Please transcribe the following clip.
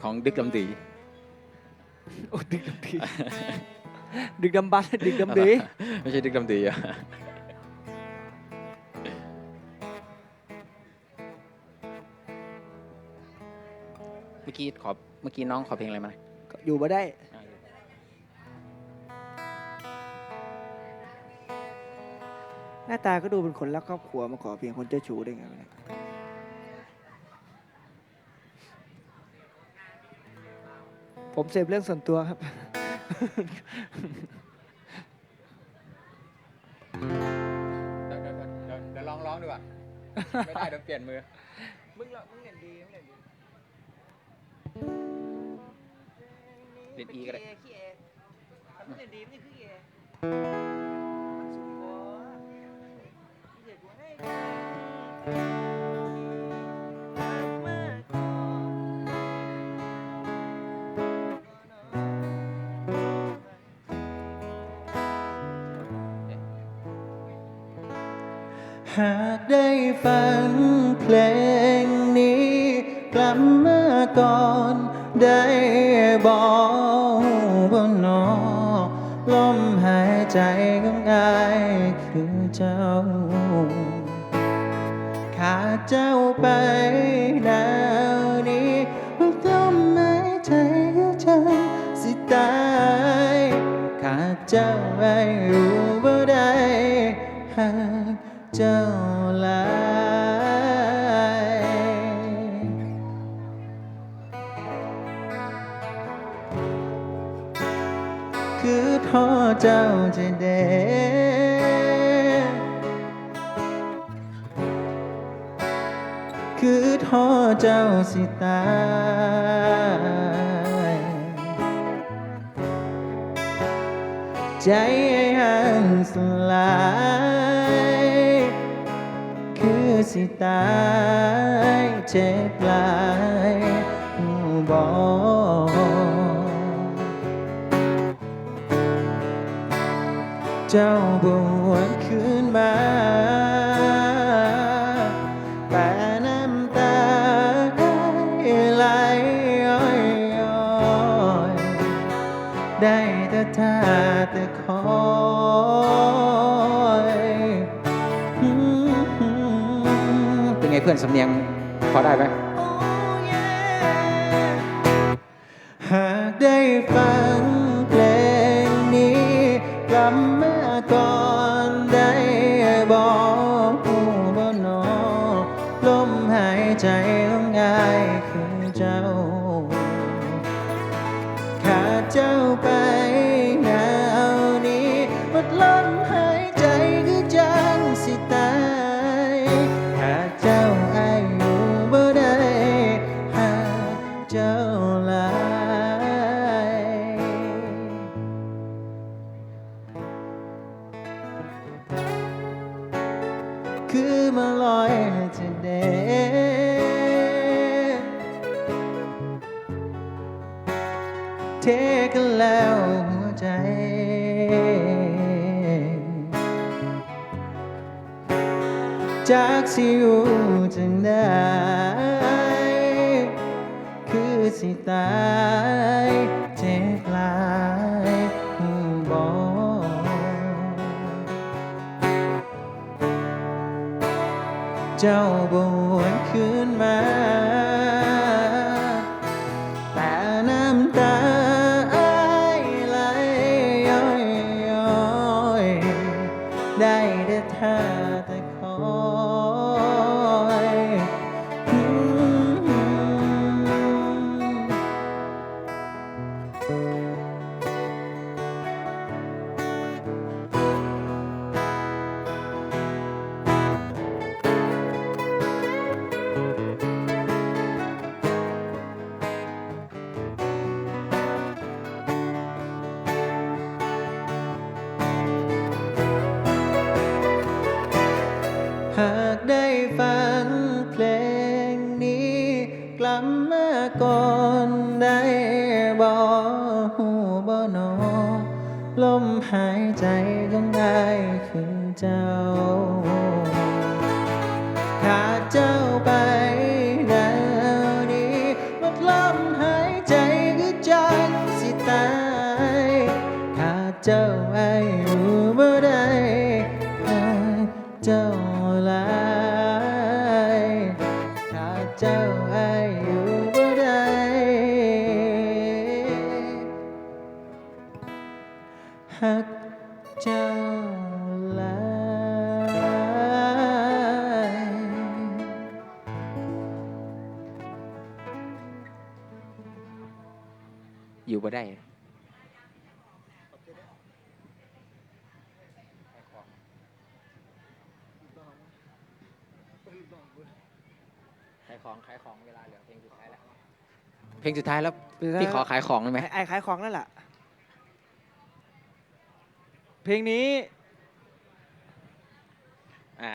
ของดึกดำดี โอ้ดึกดำดี ดึกดำบรรพ์ดึกดำดี ไม่ใช่ดึกดำดีอะเมื่อกี้น้องขอเพลงอะไรมานะ อยู่มาได้ หน้าตาก็ดูเป็นคนรักครอบครัวมาขอเพียงคนเจ้าชู้ได้ไงวะเนี่ยผมเสพเรื่องส่วนตัวครับ เดี๋ยวลองร้องดีกว่า ไม่ได้เดี๋ยวเปลี่ยนมือ มึงเล่นดีมึงเล่นดี เล่นอีก็ได้ ขี้เอมึงเล่นดีไม่ใช่ขี้เอมันสูงกว่าขี้เอกูให้หากได้ฟังเพลงนี้กลับมาก่อนได้บอกว่าหนอลมหายใจของอายคือเจ้าขาดเจ้าไปแล้วนี้ลมหายใจของฉันสิตายขาดเจ้าไปอยู่บ่ได้หากเจ้าลายคือท้อเจ้าจะเด้คือท้อเจ้าสิตายใจหันสลายคือสิตายเจ็บหลายบอกเจ้าบวนคืนมาแต่น้ำตาไหลย้อยได้แต่ท่าแต่คอยเป็นไงเพื่อนสำเนียงพอได้ไหม หากได้ฟังเพลงนี้กลับมาก่อนได้บอกบ่หนอลมหายใจของอายคือเจ้าขาดเจ้าไปหนาวนี้หมดลมหายใจคือจังสิตายขาดเจ้าอายอยู่บ่ได้หากเจ้าลาคือมาลอยจะเด้เทกันแล้วหัวใจจากสิอยู่จังได้คือสิตายเจ็บหลายบอกเจ้าบวนคืนมาแต่น้ำตาไหลย้อยได้แต่ท่าแต่คอยหากได้ฟังเพลงนี้กลับมาก่อนได้บอกบ่หนอลมหายใจของอายคือเจ้าขาดเจ้าไปแล้วนี้หมดลมหาย เจ้าไอ้อยู่บ่ได้หากเจ้าหลายหากเจ้าไอ้อยู่บ่ได้หากเจ้าหลาย อยู่บ่ได้ ขายของเวลาเหลือเพลงสุดท้ายแล้ว เพลงสุดท้ายแล้วพี่ขอขายของได้ไหม ไอ้ขายของนั่นแหละเพลงนี้